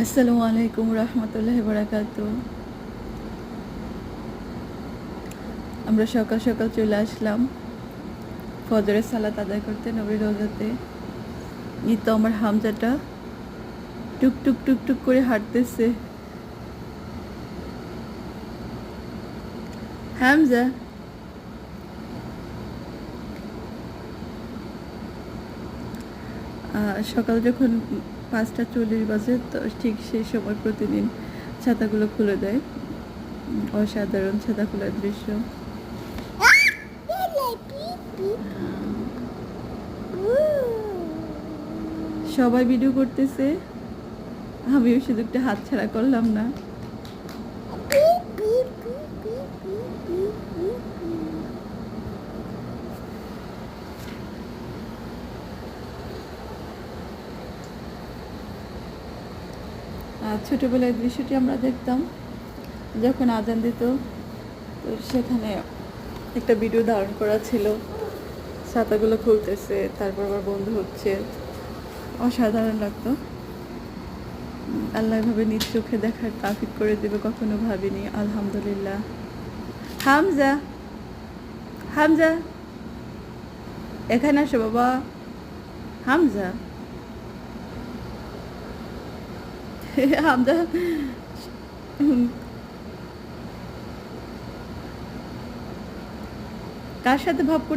আসসালামু আলাইকুম রহমতুল্লাহি বারাকাতু। আমরা সকাল সকাল চলে আসলাম ফজরের সালাত আদায় করতে নবীর রোজাতে। এই তো আমার হামজাটা টুক টুক টুক টুক করে হাঁটতেছে। হামজা, সকাল যখন 5:40 বাজে তো ঠিক সেই সময় প্রতিদিন ছাতাগুলো খুলে দেয়। অসাধারণ ছাতা খোলার দৃশ্য। সবাই ভিডিও করতেছে, আমিও শুধু একটা হাত ছাড়া করলাম না। ছোটোবেলায় দৃশ্যটি আমরা দেখতাম যখন আজান দিত, তো সেখানে একটা ভিডিও ধারণ করা ছিল, ছাতাগুলো খুলতেছে, তারপর আবার বন্ধ হচ্ছে। অসাধারণ লাগতো। আল্লাহ এভাবে নিজ চোখে দেখার তাফিক করে দেবে কখনো ভাবিনি। আলহামদুলিল্লাহ। হামজা, হামজা এখানে আসো বাবা। হামজা, হামজা কার সাথে ভাব